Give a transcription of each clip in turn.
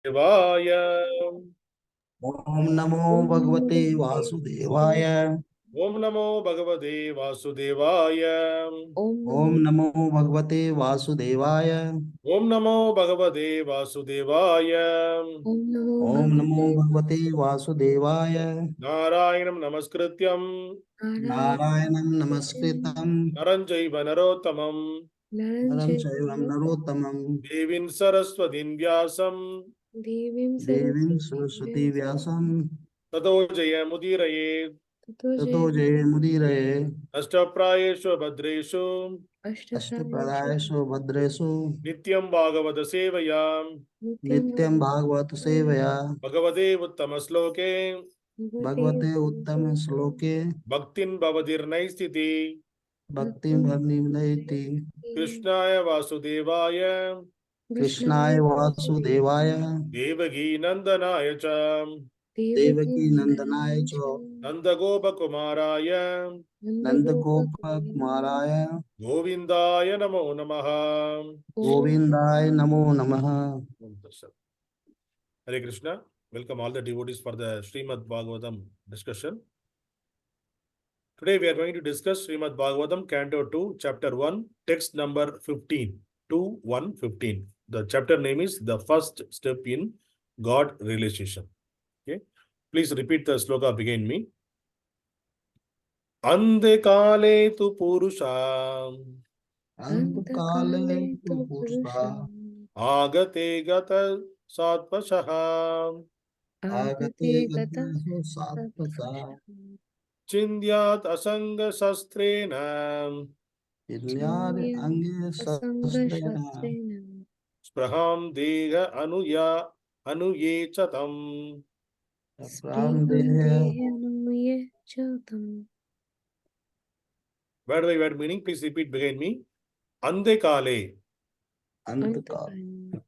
Devaya. Om Namo Bhagavate Vasudevaya. Om Namo Bhagavate Vasudevaya. Om Namo Bhagavate Vasudevaya. Om Namo Bhagavate Vasudevaya. Om Namo Bhagavate Vasudevaya. Narayanam Namaskrityam Narayanam Namaskritam. Naranjaiva Narottamam Naram Chaivam Narottamam. Devim Saraswatim Vyasam Devim Saraswati Vyasam. Tato Jayamudiraye Tato Jaye Mudiraye. Ashtaprayeshu Bhadreshu Ashtapadayashu Bhadresu. Nityam Bhagavata Sevayam Nityam Bhagavata Sevaya. Bhagavate Uttamasloke Bhagavate Uttama Sloke. Bhaktin Bhavadirnaistiti Bhakti Bharnimnaiti. Krishnaya Vasudevaya Krishnaya Vasudevaya. Devaki Nandanaya cha Devaki Nandanaya cha. Nandagopa Kumaraya Nandagopa Kumaraya. Govindaya Namo Namaha. Govindaya Namo Namaha. Hare Krishna. Welcome all the devotees for the Srimad Bhagavatam discussion. Today we are going to discuss Srimad Bhagavatam, Canto 2, Chapter 1, text number 15, 2.1.15. The chapter name is The First Step in God Relationship. Okay. Please repeat the sloka behind me. anta-kāle tu puruṣa anta-kāle tu puruṣa āgate gata-sādhvasaḥ āgate gata-sādhvasaḥ chindyād asaṅga-śastreṇa chindyād asaṅga-śastreṇa spṛhāṁ dehe anuyechatam spṛhāṁ dehe. Word by word meaning, please repeat behind me. anta-kāle, anta-kāle,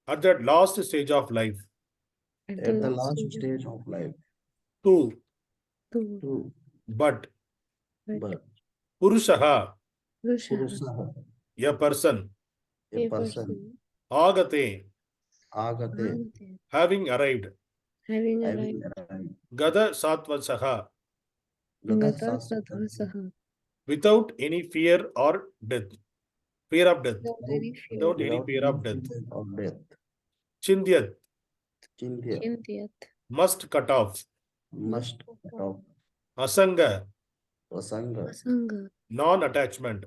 at that last stage of life. at the last stage of life. Tu, but. puruṣa, Puruṣa, a person. a person. āgate, having arrived. gata-sādhvasaḥ, without any fear or death. Fear of death. Without any fear of death. Chindyād, must cut off. asaṅga, non-attachment.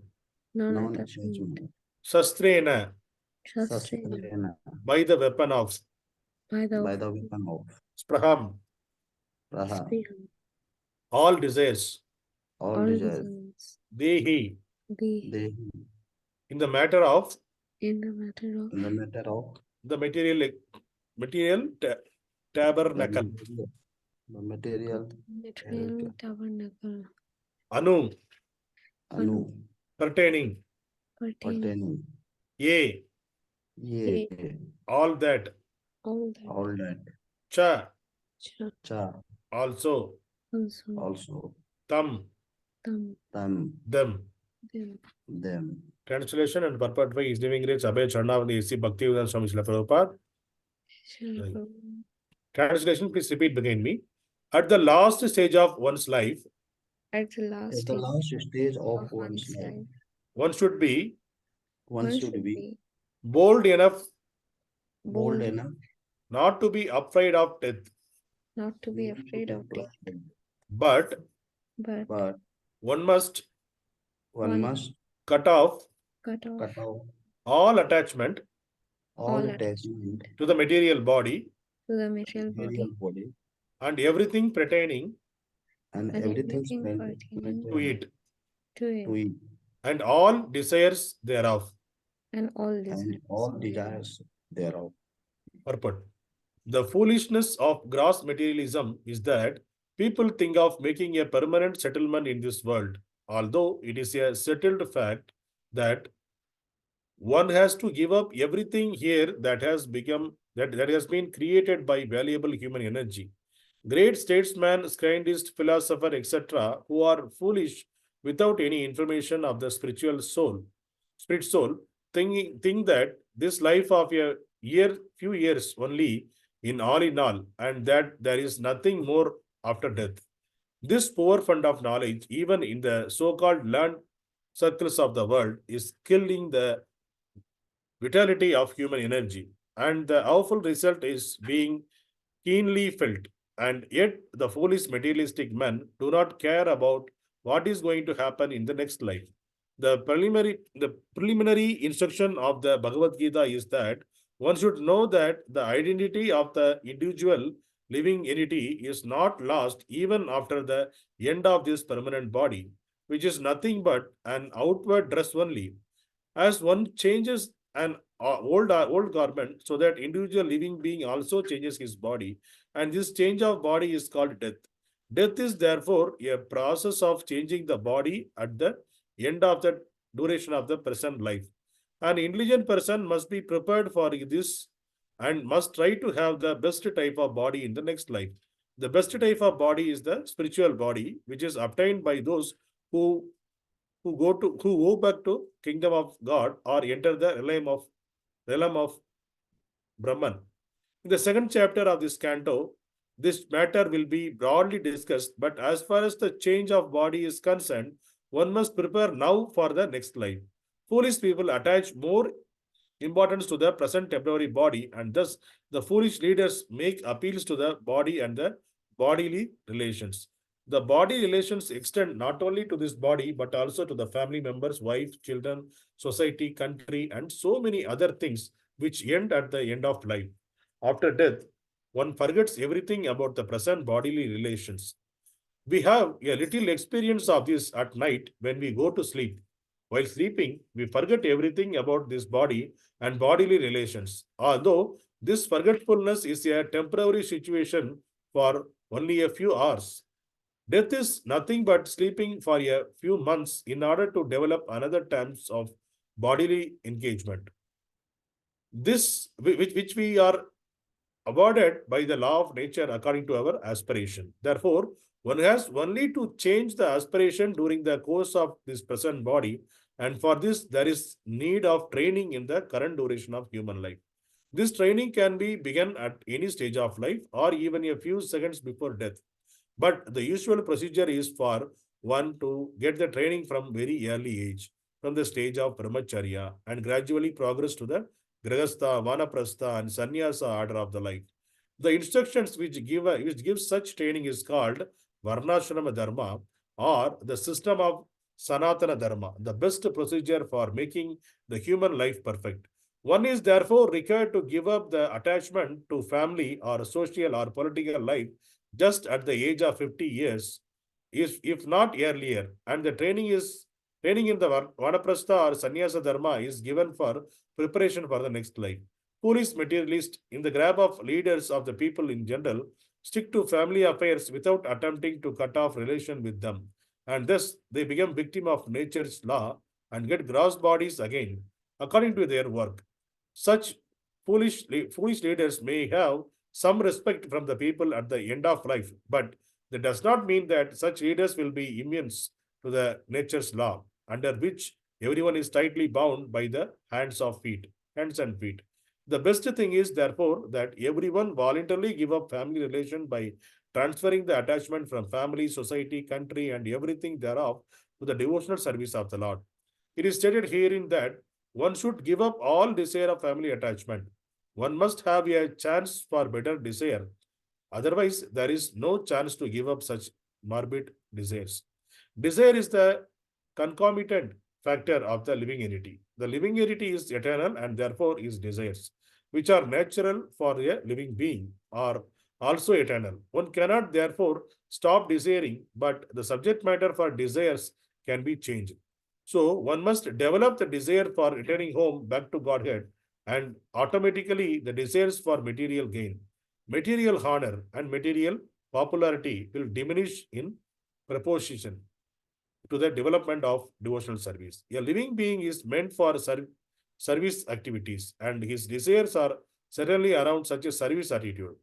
śastreṇa, by the weapon of. spṛhāṁ, all desires. dehe, in the matter of the material tabernacle. anu, pertaining. ye, all that. cha, also. tam, them. Translation and purport by His Living Grace Abhay Charnavandi A.C. Bhaktivedanta Swami Srila Prabhupada. Translation, please repeat behind me. At the last stage of one's life, stage of one's life, one should be bold enough not to be afraid of death, but one must cut off all attachment to the material body and everything pertaining to it, and all desires thereof. Purport. The foolishness of gross materialism is that people think of making a permanent settlement in this world, although it is a settled fact that one has to give up everything here that has been created by valuable human energy. Great statesmen, scientists, philosophers, etc., who are foolish without any information of the spirit soul, think that this life of a few years only in all, and that there is nothing more after death. This poor fund of knowledge, even in the so-called learned circles of the world, is killing the vitality of human energy, and the awful result is being keenly felt. And yet, the foolish materialistic men do not care about what is going to happen in the next life. The preliminary instruction of the Bhagavad-gītā is that one should know that the identity of the individual living entity is not lost even after the end of this permanent body, which is nothing but an outward dress only. As one changes an old garment, so that individual living being also changes his body, and this change of body is called death. Death is therefore a process of changing the body at the end of the duration of the present life. An intelligent person must be prepared for this and must try to have the best type of body in the next life. The best type of body is the spiritual body, which is obtained by those who who go back to kingdom of God or enter the realm of Brahman. In the second chapter of this canto, this matter will be broadly discussed, but as far as the change of body is concerned, one must prepare now for the next life. Foolish people attach more importance to the present temporary body, and thus the foolish leaders make appeals to the body and the bodily relations. The body relations extend not only to this body but also to the family members, wife, children, society, country, and so many other things which end at the end of life. After death, one forgets everything about the present bodily relations. We have a little experience of this at night when we go to sleep. While sleeping, we forget everything about this body and bodily relations. Although this forgetfulness is a temporary situation for only a few hours. Death is nothing but sleeping for a few months in order to develop another terms of bodily engagement. This, which we are awarded by the law of nature according to our aspiration. Therefore, one has only to change the aspiration during the course of this present body, and for this, there is need of training in the current duration of human life. This training can be begun at any stage of life or even a few seconds before death. But the usual procedure is for one to get the training from very early age, from the stage of brahmacarya, and gradually progress to the gṛhastha, vānaprastha, and sannyāsa order of the life. The instructions which give such training is called varṇāśrama-dharma, or the system of sanātana-dharma, the best procedure for making the human life perfect. One is therefore required to give up the attachment to family or social or political life just at the age of 50 years, if not earlier, and the training in the vānaprastha or sannyāsa-dharma is given for preparation for the next life. Foolish materialists, in the grab of leaders of the people in general, stick to family affairs without attempting to cut off relation with them, and thus they become victim of nature's law and get gross bodies again, according to their work. Such foolish leaders may have some respect from the people at the end of life, but that does not mean that such leaders will be immune to the nature's law, under which everyone is tightly bound by the hands and feet. The best thing is, therefore, that everyone voluntarily give up family relation by transferring the attachment from family, society, country, and everything thereof to the devotional service of the Lord. It is stated herein that one should give up all desire of family attachment. One must have a chance for better desire. Otherwise, there is no chance to give up such morbid desires. Desire is the concomitant factor of the living entity. The living entity is eternal and therefore is desires, which are natural for a living being, are also eternal. One cannot therefore stop desiring, but the subject matter for desires can be changed. So one must develop the desire for returning home back to Godhead, and automatically the desires for material gain, material honor, and material popularity will diminish in proportion to the development of devotional service. A living being is meant for service activities, and his desires are certainly around such a service attitude.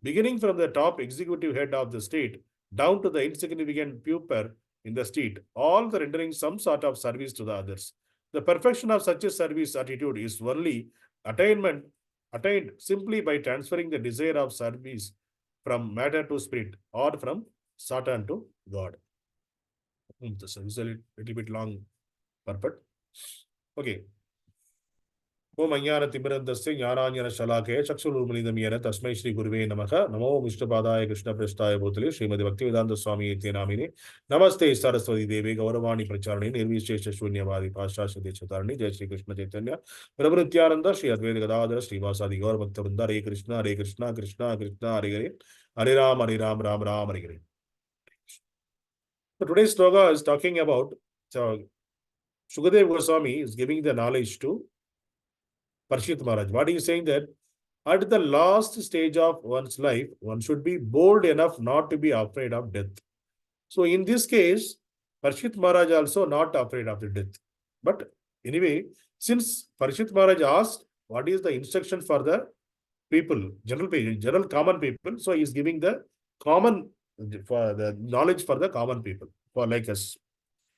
Beginning from the top executive head of the state down to the insignificant puper in the street, all the rendering some sort of service to the others. The perfection of such a service attitude is only attainment attained simply by transferring the desire of service from matter to spirit or from Satan to God. This is a little bit long purport. Okay. Om Ajnana Timirandasya Jnanāñjana Shalakaya Chakshurunmilitam Tasmai Shri Guruve Namaha Namo Vishnupadaya Krishna Prasthaya Bhutale Srimati Bhaktivedanta Swami Iti Namine Namaste Saraswati Devi Gauravani Pracharani Nirvishesha Shunyavadi Paschasya Dechatarani Jai Shri Krishna Chaitanya Prabhu Nityananda Shri Advaita Gadadhara Shri Vasadi Gaur Bhakta Hare Krishna Krishna Krishna Hare Hare Hare Ram Ram Hare Hare. So today's sloka is talking about Shukadev Goswami is giving the knowledge to Parikshit Maharaj. What he is saying that at the last stage of one's life, one should be bold enough not to be afraid of death. So in this case, Parikshit Maharaj also not afraid of the death. But anyway, since Parikshit Maharaj asked what is the instruction for the people, general common people, so he is giving the common for the knowledge for the common people, for like us.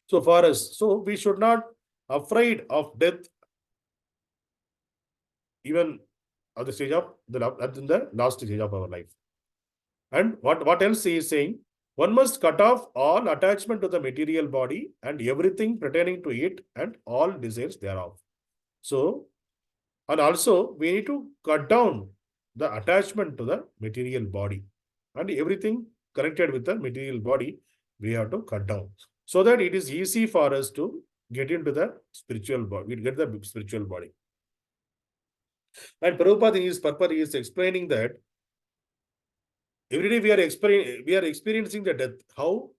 So for us, so we should not afraid of death even at the stage of the last stage of our life. And what else he is saying? One must cut off all attachment to the material body and everything pertaining to it and all desires thereof. So, and also we need to cut down the attachment to the material body and everything connected with the material body, we have to cut down so that it is easy for us to get into the spiritual body, we get the spiritual body. And Prabhupada in his purport is explaining that every day we are experiencing the death. How?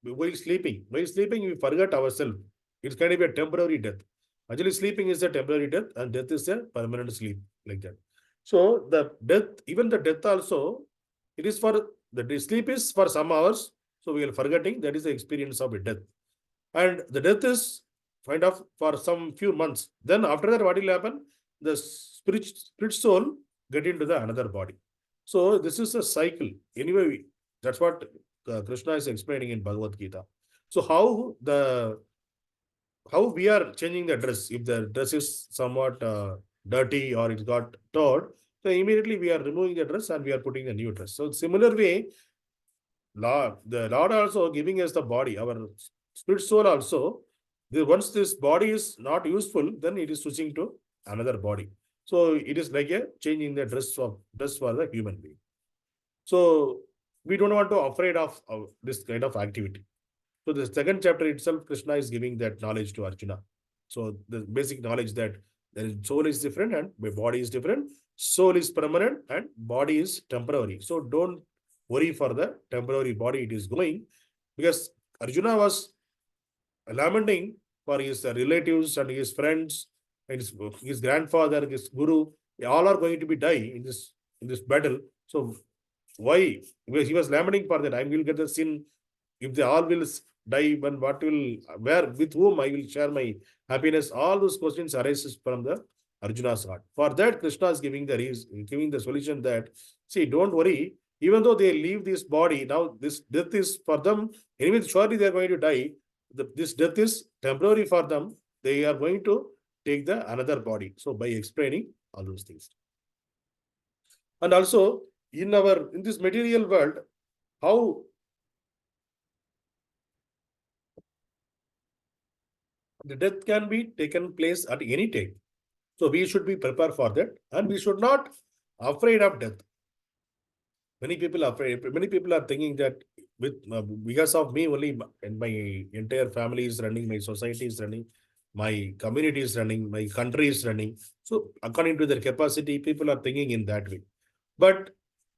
While sleeping. While sleeping, we forget ourselves. It's kind of a temporary death. Actually, sleeping is a temporary death and death is a permanent sleep, like that. So the death, even the death also, it is for, the sleep is for some hours. So we are forgetting, that is the experience of a death. And the death is kind of for some few months. Then after that, what will happen? The spirit soul get into the another body. So this is a cycle. Anyway, that's what Krishna is explaining in Bhagavad-gītā. So how we are changing the dress? If the dress is somewhat dirty or it got torn, so immediately we are removing the dress and we are putting a new dress. So similar way, the Lord also giving us the body, our spirit soul also. Once this body is not useful, then it is switching to another body. So it is like a changing the dress for the human being. So we don't want to afraid of this kind of activity. So the second chapter itself, Krishna is giving that knowledge to Arjuna. So the basic knowledge that soul is different and my body is different. Soul is permanent and body is temporary. So don't worry for the temporary body it is going, because Arjuna was lamenting for his relatives and his friends and his grandfather, his guru, all are going to be die in this battle. So why? Because he was lamenting for that. I will get the sin. If they all will die, then what will, where, with whom I will share my happiness? All those questions arises from the Arjuna's heart. For that, Krishna is giving the solution that, see, don't worry. Even though they leave this body, now this death is for them. Anyway, surely they are going to die. This death is temporary for them. They are going to take the another body. So by explaining all those things. And also in this material world, how the death can be taken place at any time. So we should be prepared for that, and we should not afraid of death. Many people are thinking that because of me only, and my entire family is running, my society is running, my community is running, my country is running. So according to their capacity, people are thinking in that way. But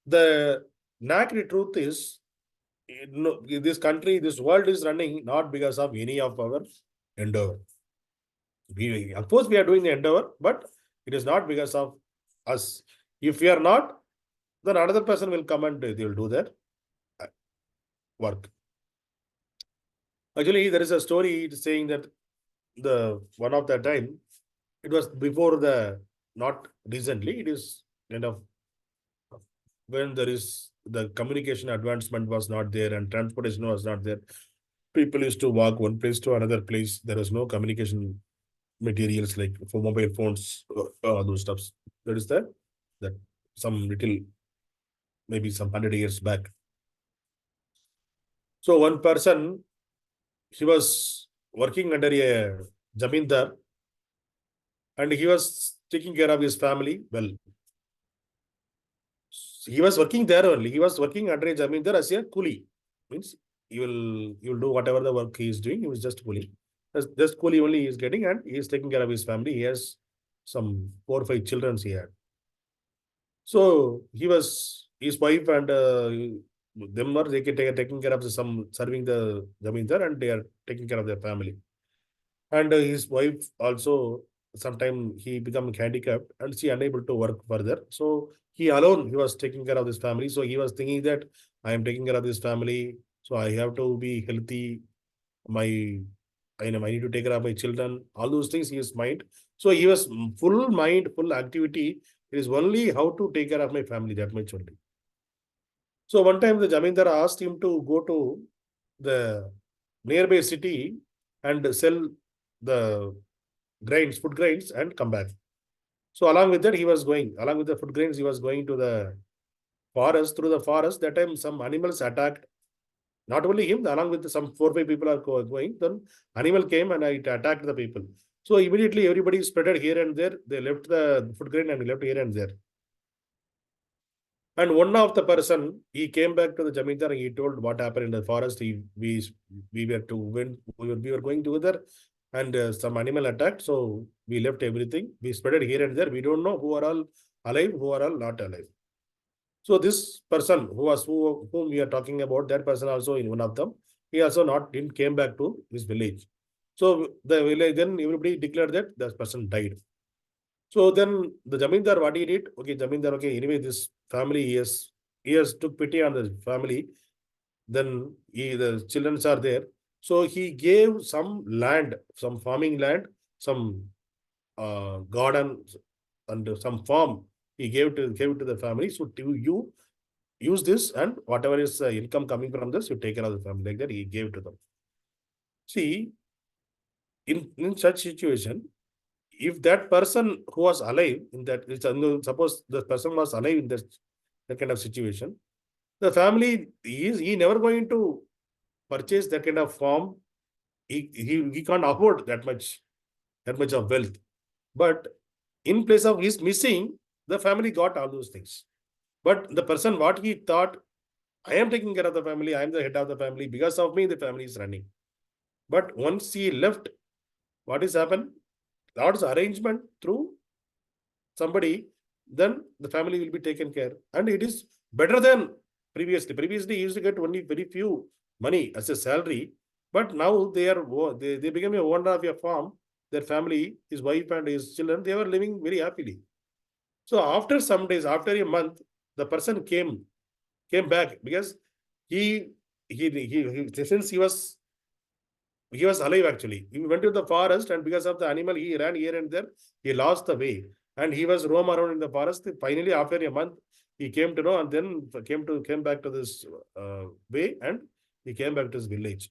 the naked truth is, this country, this world is running not because of any of our endeavor. Of course, we are doing the endeavor, but it is not because of us. If we are not, then another person will come and they will do their work. Actually, there is a story saying that one of the time, it was before not recently, it is kind of when there is the communication advancement was not there and transportation was not there. People used to walk one place to another place. There was no communication materials like for mobile phones, those stuffs. That is the that some little, maybe some 100 years back. So one person, he was working under a zamindar, and he was taking care of his family well. He was working there only. He was working under a zamindar as a kuli. Means you will do whatever the work he is doing. He was just kuli. Just kuli only he is getting, and he is taking care of his family. He has some 4 or 5 children he had. So his wife and them were taking care of some serving the zamindar, and they are taking care of their family. And his wife also, sometime he become handicapped and she unable to work further. So he alone, he was taking care of this family. So he was thinking that I am taking care of this family, so I have to be healthy. I need to take care of my children. All those things he is mind. So he was full mind, full activity. It is only how to take care of my family, that much only. So one time the Jamindar asked him to go to the nearby city and sell the grains, food grains, and come back. So along with that, along with the food grains, he was going to the forest. Through the forest, that time some animals attacked. Not only him, along with some 4 or 5 people are going. Then animal came and it attacked the people. So immediately everybody spread here and there. They left the food grain and left here and there. And one of the person, he came back to the Jamindar and he told what happened in the forest. We were going together, and some animal attacked. So we left everything. We spread it here and there. We don't know who are all alive, who are all not alive. So this person whom we are talking about, that person also in one of them, he also didn't came back to his village. So the village, then everybody declared that the person died. So then the Jamindar, what he did? Okay, Jamindar, okay, anyway, this family, he has took pity on the family. Then the children are there. So he gave some land, some farming land, some garden, and some farm. He gave it to the family. So you use this, and whatever is income coming from this, you take care of the family. Like that, he gave to them. See, in such situation, if that person who was alive in that, suppose the person was alive in that kind of situation, the family, he never going to purchase that kind of farm. He can't afford that much of wealth. But in place of his missing, the family got all those things. But the person, what he thought, I am taking care of the family, I am the head of the family, because of me, the family is running. But once he left, what is happened? God's arrangement through somebody, then the family will be taken care. And it is better than previously. Previously, he used to get only very few money as a salary. But now they became a owner of a farm. Their family, his wife and his children, they were living very happily. So after some days, after a month, the person came back, because since he was alive actually. He went to the forest, and because of the animal, he ran here and there. He lost the way, and he was roam around in the forest. Finally, after a month, he came to know, and then came back to this way, and he came back to his village.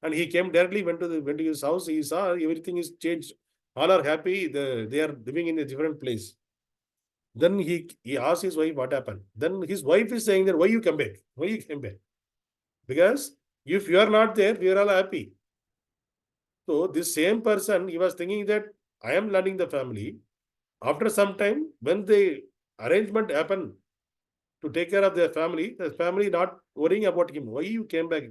And he came directly, went to his house. He saw everything is changed. All are happy. They are living in a different place. Then he asked his wife what happened. Then his wife is saying that, why you come back? Why you came back? Because if you are not there, we are all happy. So this same person, he was thinking that I am learning the family. After some time, when the arrangement happened to take care of their family, the family not worrying about him. Why you came back?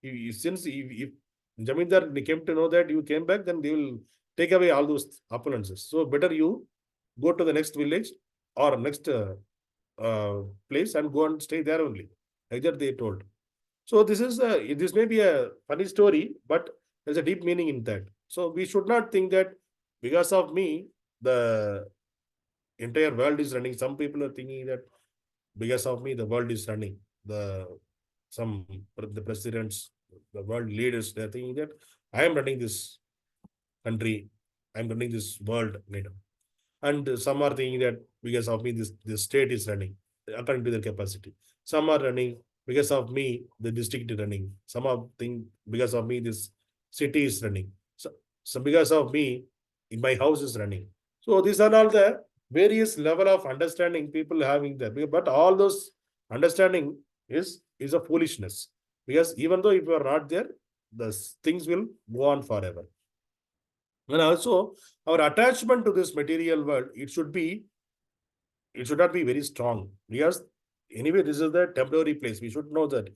Since if Jamindar came to know that you came back, then they will take away all those opulences. So better you go to the next village or next place and go and stay there only. Like that they told. So this may be a funny story, but there's a deep meaning in that. So we should not think that because of me, the entire world is running. Some people are thinking that because of me, the world is running. The presidents, the world leaders, they're thinking that I am running this country, I'm running this world, and some are thinking that because of me, this state is running according to their capacity. Some are running because of me, the district is running. Some are thinking because of me, this city is running. So because of me, my house is running. So these are all the various level of understanding people having there. But all those understanding is a foolishness. Because even though if you are not there, the things will go on forever. And also, our attachment to this material world, it should not be very strong. Because anyway, this is the temporary place. We should know that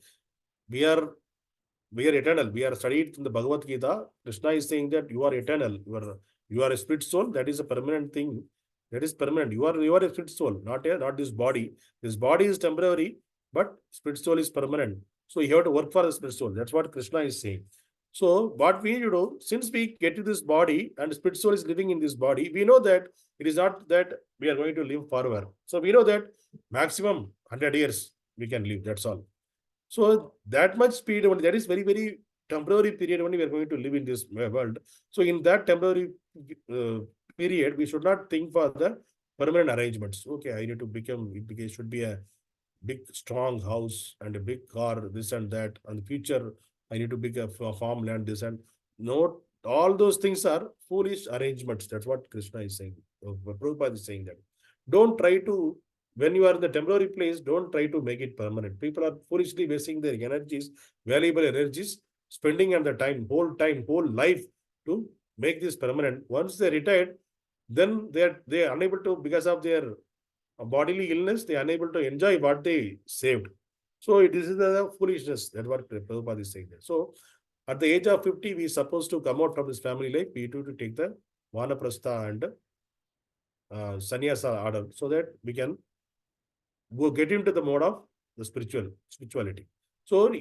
we are eternal. We are studied in the Bhagavad-gītā. Krishna is saying that you are eternal. You are a spirit soul. That is a permanent thing. That is permanent. You are a spirit soul, not this body. This body is temporary, but spirit soul is permanent. So you have to work for the spirit soul. That's what Krishna is saying. So what we need to do, since we get to this body and spirit soul is living in this body, we know that it is not that we are going to live forever. So we know that maximum 100 years we can live. That's all. So that much speed, that is very, very temporary period only we are going to live in this world. So in that temporary period, we should not think for the permanent arrangements. Okay, I need to become, it should be a big, strong house and a big car, this and that. And the future, I need to pick a farmland, this and no, all those things are foolish arrangements. That's what Krishna is saying. Prabhupada is saying that. Don't try to, when you are in the temporary place, don't try to make it permanent. People are foolishly wasting their energies, valuable energies, spending on the whole life to make this permanent. Once they retired, then they are unable to, because of their bodily illness, they are unable to enjoy what they saved. So this is the foolishness. That's what Prabhupada is saying there. So at the age of 50, we are supposed to come out from this family life. We need to take the vānaprastha and sannyāsa order so that we can go get into the mode of the spirituality. So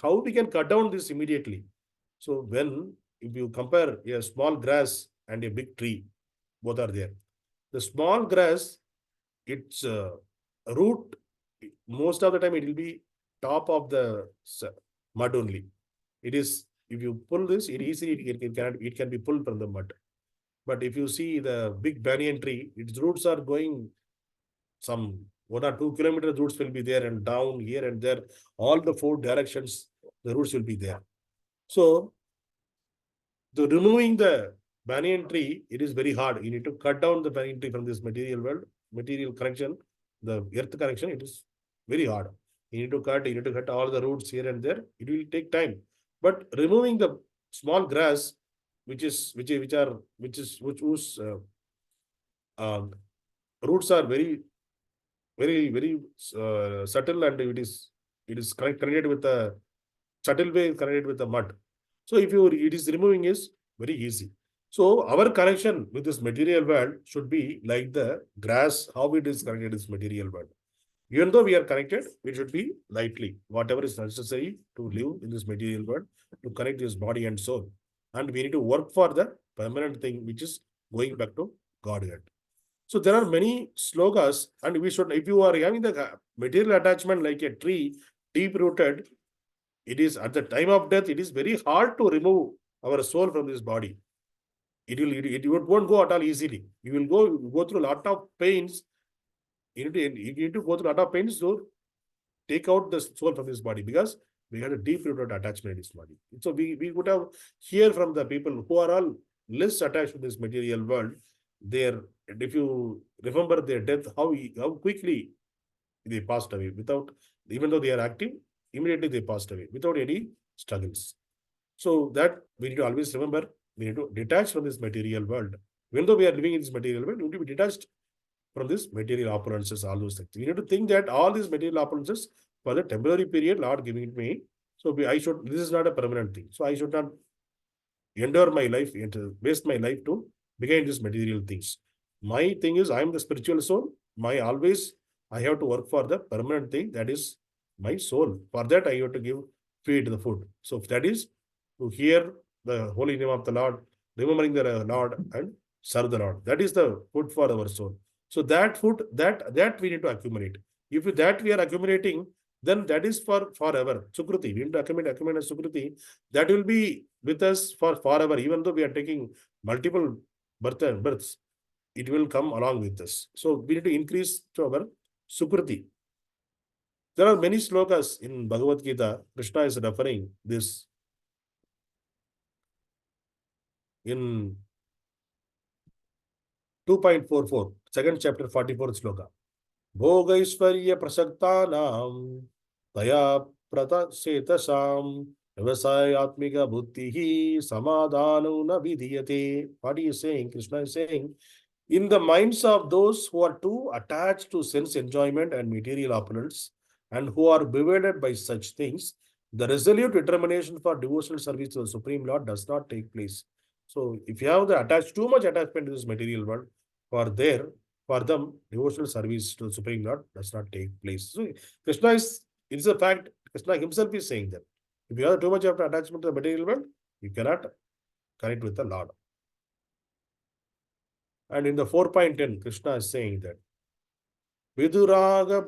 how we can cut down this immediately? So if you compare a small grass and a big tree, both are there. The small grass, its root, most of the time it will be top of the mud only. It is, if you pull this, it can be pulled from the mud. But if you see the big banyan tree, its roots are going some 1 or 2 kilometer roots will be there, and down here and there, all the 4 directions, the roots will be there. So the removing the banyan tree, it is very hard. You need to cut down the banyan tree from this material world, material connection, the earth connection. It is very hard. You need to cut all the roots here and there. It will take time. But removing the small grass, whose roots are very, very, very subtle, and it is connected with the subtle way, connected with the mud. So if it is removing is very easy. So our connection with this material world should be like the grass, how it is connected to this material world. Even though we are connected, we should be lightly, whatever is necessary to live in this material world, to connect this body and soul. And we need to work for the permanent thing, which is going back to Godhead. So there are many slokas, and we should, if you are having the material attachment like a tree, deep rooted, it is at the time of death, it is very hard to remove our soul from this body. It won't go at all easily. You will go through a lot of pains. You need to go through a lot of pains to take out the soul from this body, because we had a deep rooted attachment in this body. So we would have hear from the people who are all less attached to this material world. If you remember their death, how quickly they passed away without, even though they are active, immediately they passed away without any struggles. So that we need to always remember, we need to detach from this material world. Even though we are living in this material world, we need to be detached from this material opulences, all those things. We need to think that all these material opulences for the temporary period, Lord giving it me. So this is not a permanent thing. So I should not endure my life, waste my life to begin these material things. My thing is, I am the spiritual soul. I have to work for the permanent thing, that is my soul. For that, I have to feed the food. So that is to hear the holy name of the Lord, remembering the Lord, and serve the Lord. That is the food for our soul. So that food, that we need to accumulate. If that we are accumulating, then that is for forever. Sukruti, we need to accumulate as Sukruti. That will be with us for forever. Even though we are taking multiple births, it will come along with us. So we need to increase to our Sukruti. There are many slokas in Bhagavad-gītā. Krishna is referring this in 2.44. Second chapter, 44th sloka. Bhogaishvarya prasaktanam taya pratasetasam vyavasayatmika buddhihi samadhanu na vidhiyate. What he is saying? Krishna is saying, in the minds of those who are too attached to sense enjoyment and material opulence, and who are bewildered by such things, the resolute determination for devotional service to the Supreme Lord does not take place. So, if you have too much attachment to this material world, for them, devotional service to the Supreme Lord does not take place. So, it is a fact, Krishna himself is saying that. If you have too much of attachment to the material world, you cannot connect with the Lord. And in the 4.10, Krishna is saying that Viduraga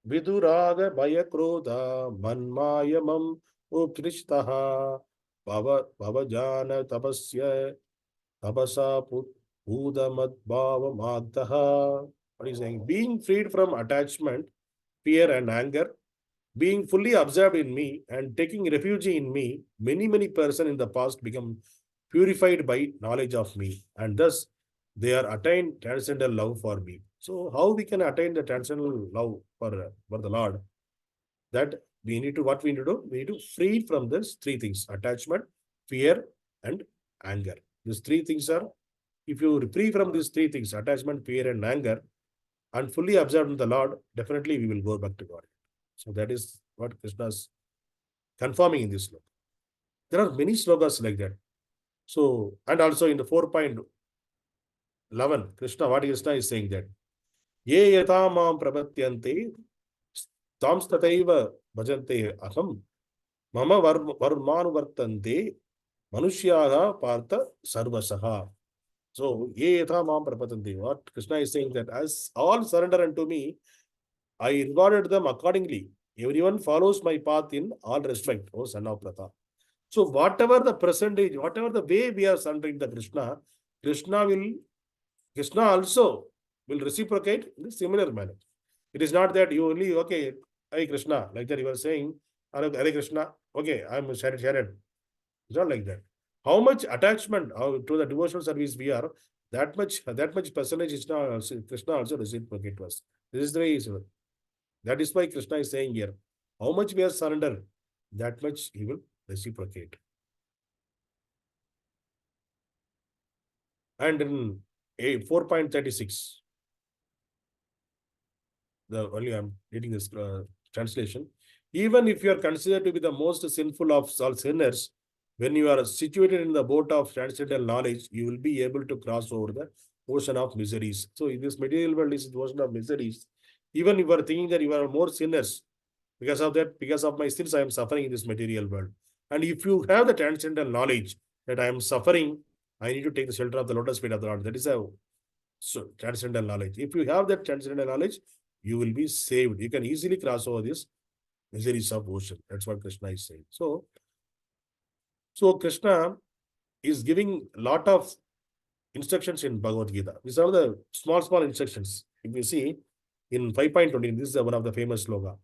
Bhaya Krodha Manmayamam Uptrishtaha Bhavajana Tapasya Tapasa Udamad Bhava Magdaha. What is saying? Being freed from attachment, fear, and anger, being fully absorbed in me and taking refuge in me, many persons in the past become purified by knowledge of me, and thus they are attained transcendental love for me. So, how we can attain the transcendental love for the Lord? That we need to, what we need to do? We need to free from these three things: attachment, fear, and anger. These three things are, if you free from these three things, attachment, fear, and anger, and fully absorbed in the Lord, definitely we will go back to God. So that is what Krishna is confirming in this sloka. There are many slokas like that. So, and also in the 4.11, Krishna is saying that Ye yata mam prapatyante tamstataiva bhajante aham mama varmānuvartante manushyaha partha sarvasaḥ. So, ye yata mam prapatyante. What Krishna is saying that as all surrender unto me, I rewarded them accordingly. Everyone follows my path in all respect, O son of Pratha. So, whatever the percentage, whatever the way we are surrendering the Krishna also will reciprocate in a similar manner. It is not that you only, okay, Hare Krishna, like that you are saying, Hare Krishna, okay, I'm shared. It's not like that. How much attachment to the devotional service we are, that much percentage is now Krishna also reciprocate to us. This is the way he is. That is why Krishna is saying here, how much we are surrendered, that much he will reciprocate. And in 4.36, only I'm reading this translation. Even if you are considered to be the most sinful of all sinners, when you are situated in the boat of transcendental knowledge, you will be able to cross over the ocean of miseries. So in this material world is the ocean of miseries. Even if you are thinking that you are more sinners, because of my sins, I am suffering in this material world. And if you have the transcendental knowledge that I am suffering, I need to take the shelter of the lotus feet of the Lord. That is a transcendental knowledge. If you have that transcendental knowledge, you will be saved. You can easily cross over this miseries of ocean. That's what Krishna is saying. So Krishna is giving a lot of instructions in Bhagavad-gītā. These are the small instructions. If you see in 5.20, this is one of the famous sloka.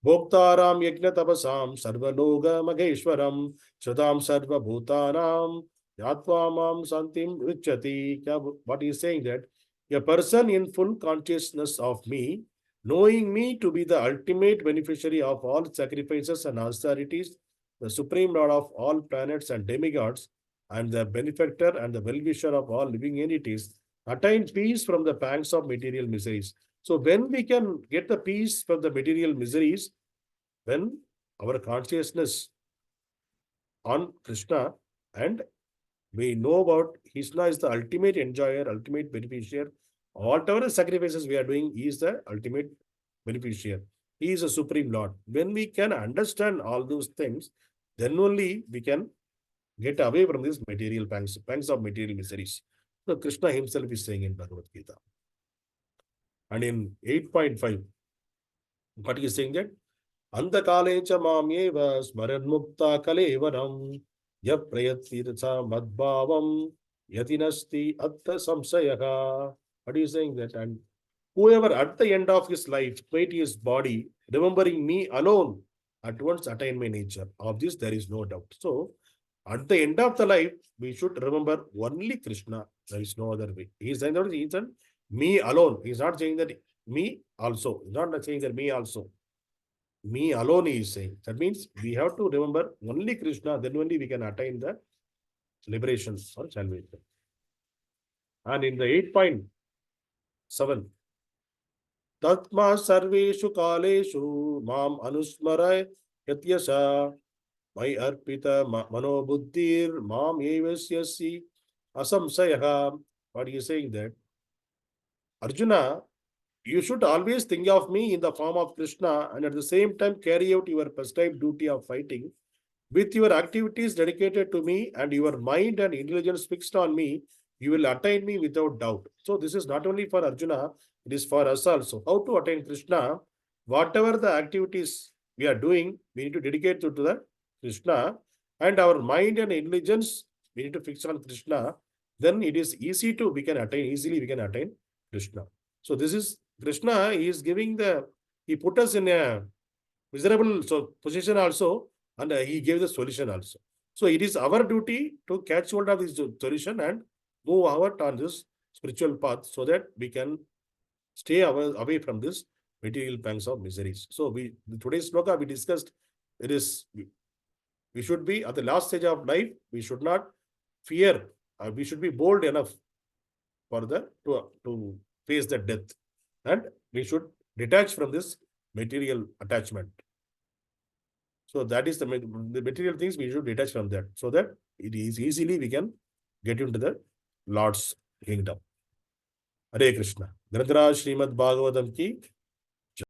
Bhoktaram yajna tapasam sarvaloga mageshwaram shradam sarva bhutanam yatva mam santim richati. What he is saying that a person in full consciousness of me, knowing me to be the ultimate beneficiary of all sacrifices and austerities, the Supreme Lord of all planets and demigods, and the benefactor and the well-wisher of all living entities, attain peace from the pangs of material miseries. So when we can get the peace from the material miseries, when our consciousness on Krishna, and we know about Krishna is the ultimate enjoyer, ultimate beneficiary. Whatever sacrifices we are doing, he is the ultimate beneficiary. He is a Supreme Lord. When we can understand all those things, then only we can get away from these material pangs of material miseries. So Krishna himself is saying in Bhagavad-gītā. And in 8.5, what he is saying that? anta-kāle ca māmyeva smaranmukta kalevaram yap prayatirtha madbhavam yatinasti atta samsayaha. What is saying that? And whoever at the end of his life create his body, remembering me alone, at once attain my nature. Of this there is no doubt. So at the end of the life, we should remember only Krishna. There is no other way. He is saying that Me alone. He's not saying that me also. He's not saying that me also. Me alone he is saying. That means we have to remember only Krishna, then only we can attain the liberation or salvation. And in the 8.7, Tatma sarveshu kaleshu mam anusmara yatyasa mai arpita manobuddhir mam evasyasi asamsayaha. What he is saying that Arjuna, you should always think of me in the form of Krishna and at the same time carry out your prescribed duty of fighting with your activities dedicated to me and your mind and intelligence fixed on me. You will attain me without doubt. So this is not only for Arjuna, it is for us also. How to attain Krishna? Whatever the activities we are doing, we need to dedicate to the Krishna, and our mind and intelligence we need to fix on Krishna. Then it is easy to we can attain Krishna. So this is Krishna. He is giving he put us in a miserable position also, and he gave the solution also. So it is our duty to catch hold of this solution and move out on this spiritual path so that we can stay away from this material pangs of miseries. So today's sloka we discussed, it is we should be at the last stage of life. We should not fear. We should be bold enough for to face the death, and we should detach from this material attachment. So that is the material things we should detach from that, so that it is easily we can get into the Lord's kingdom. Hare Krishna. Varṇāśrama-dharma ki